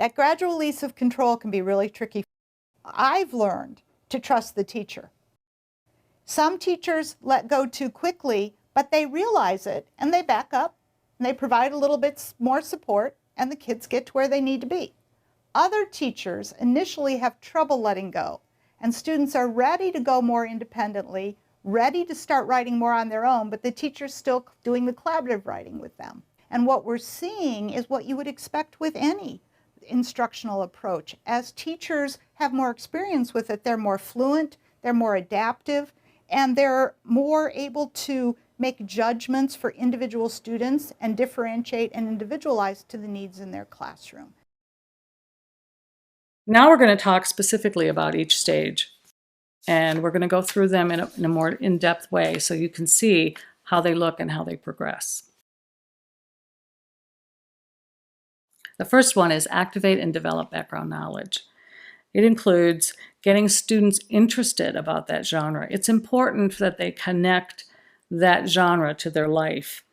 That gradual release of control can be really tricky. I've learned to trust the teacher. Some teachers let go too quickly, but they realize it and they back up and they provide a little bit more support and the kids get to where they need to be. Other teachers initially have trouble letting go, and students are ready to go more independently, ready to start writing more on their own, but the teacher's still doing the collaborative writing with them. And what we're seeing is what you would expect with any instructional approach. As teachers have more experience with it, they're more fluent, they're more adaptive, and they're more able to make judgments for individual students and differentiate and individualize to the needs in their classroom. Now we're going to talk specifically about each stage, and we're going to go through them in a more in-depth way so you can see how they look and how they progress. The first one is activate and develop background knowledge. It includes getting students interested about that genre. It's important that they connect that genre to their life.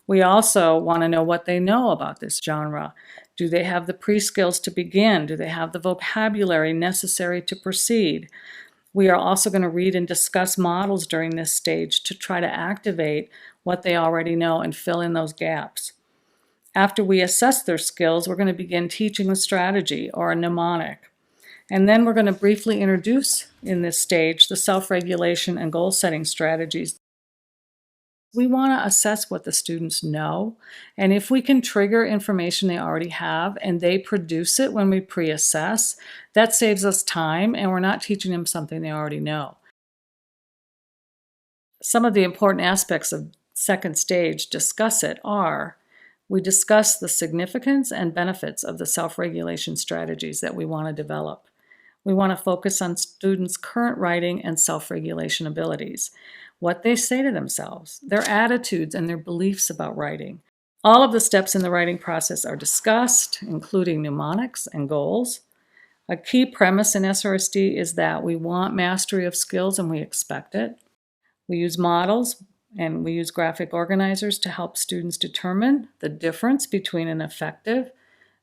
We also want to know what they know about this genre. Do they have the pre-skills to begin? Do they have the vocabulary necessary to proceed? We are also going to read and discuss models during this stage to try to activate what they already know and fill in those gaps. After we assess their skills, we're going to begin teaching a strategy or a mnemonic. And then we're going to briefly introduce in this stage the self-regulation and goal-setting strategies. We want to assess what the students know, and if we can trigger information they already have and they produce it when we pre-assess, that saves us time and we're not teaching them something they already know. Some of the important aspects of second stage discuss it are: we discuss the significance and benefits of the self-regulation strategies that we want to develop. We want to focus on students' current writing and self-regulation abilities, what they say to themselves, their attitudes, and their beliefs about writing. All of the steps in the writing process are discussed, including mnemonics and goals. A key premise in SRSD is that we want mastery of skills and we expect it. We use models and we use graphic organizers to help students determine the difference between an effective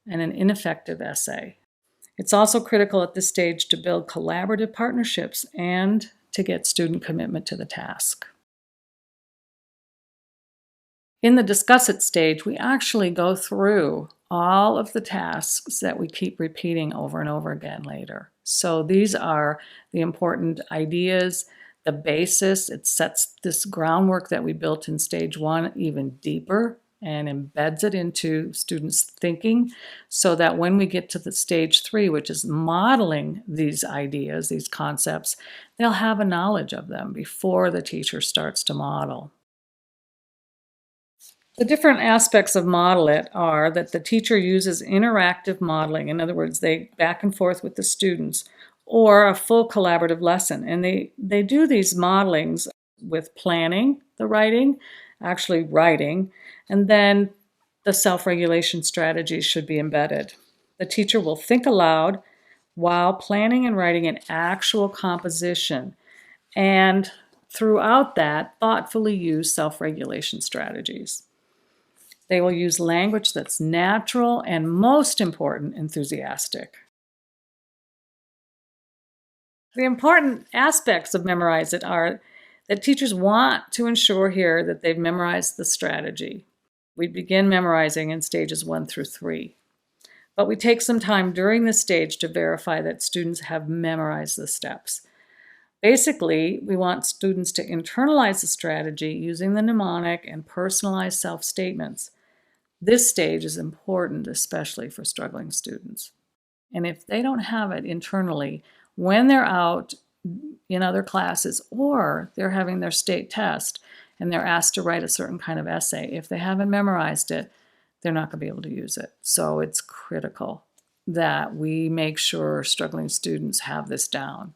and an ineffective essay. It's also critical at this stage to build collaborative partnerships and to get student commitment to the task. In the discuss it stage, we actually go through all of the tasks that we keep repeating over and over again later. So these are the important ideas, the basis. It sets this groundwork that we built in stage one even deeper and embeds it into students' thinking so that when we get to the stage three, which is modeling these ideas, these concepts, they'll have a knowledge of them before the teacher starts to model. The different aspects of model it are that the teacher uses interactive modeling. In other words, they back and forth with the students, or a full collaborative lesson. And they do these modelings with planning the writing, actually writing, and then the self-regulation strategies should be embedded. The teacher will think aloud while planning and writing an actual composition, and throughout that, thoughtfully use self-regulation strategies. They will use language that's natural and, most important, enthusiastic. The important aspects of Memorize It are that teachers want to ensure here that they've memorized the strategy. We begin memorizing in stages 1 through 3, but we take some time during this stage to verify that students have memorized the steps. Basically, we want students to internalize the strategy using the mnemonic and personalized self-statements. This stage is important, especially for struggling students. And if they don't have it internally, when they're out in other classes or they're having their state test and they're asked to write a certain kind of essay, if they haven't memorized it, they're not going to be able to use it. So it's critical that we make sure struggling students have this down.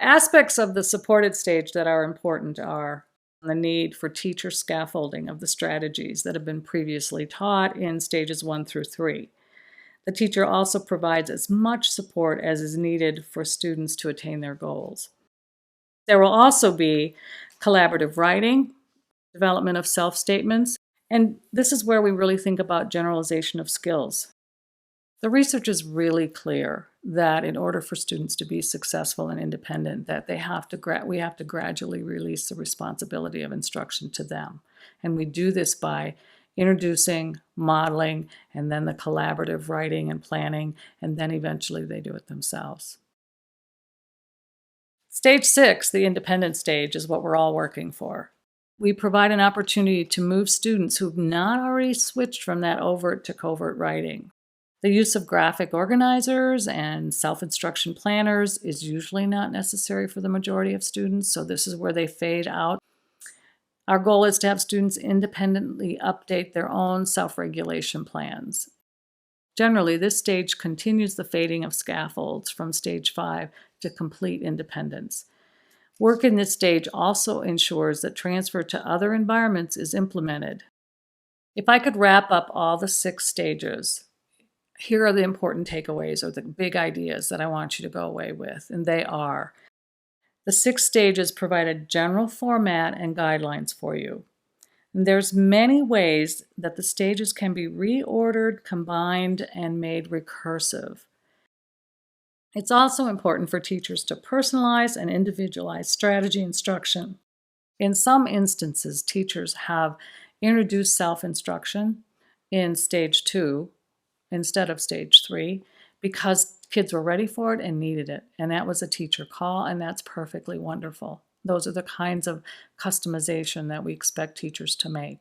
Aspects of the supported stage that are important are the need for teacher scaffolding of the strategies that have been previously taught in stages 1 through 3. The teacher also provides as much support as is needed for students to attain their goals. There will also be collaborative writing, development of self-statements, and this is where we really think about generalization of skills. The research is really clear that in order for students to be successful and independent, that we have to gradually release the responsibility of instruction to them. And we do this by introducing, modeling, and then the collaborative writing and planning, and then eventually they do it themselves. Stage 6, the independent stage, is what we're all working for. We provide an opportunity to move students who've not already switched from that overt to covert writing. The use of graphic organizers and self-instruction planners is usually not necessary for the majority of students, so this is where they fade out. Our goal is to have students independently update their own self-regulation plans. Generally, this stage continues the fading of scaffolds from stage 5 to complete independence. Work in this stage also ensures that transfer to other environments is implemented. If I could wrap up all the 6 stages, here are the important takeaways or the big ideas that I want you to go away with, and they are: the 6 stages provide a general format and guidelines for you. And there's many ways that the stages can be reordered, combined, and made recursive. It's also important for teachers to personalize and individualize strategy instruction. In some instances, teachers have introduced self-instruction in stage 2 instead of stage 3 because kids were ready for it and needed it. And that was a teacher call, and that's perfectly wonderful. Those are the kinds of customization that we expect teachers to make.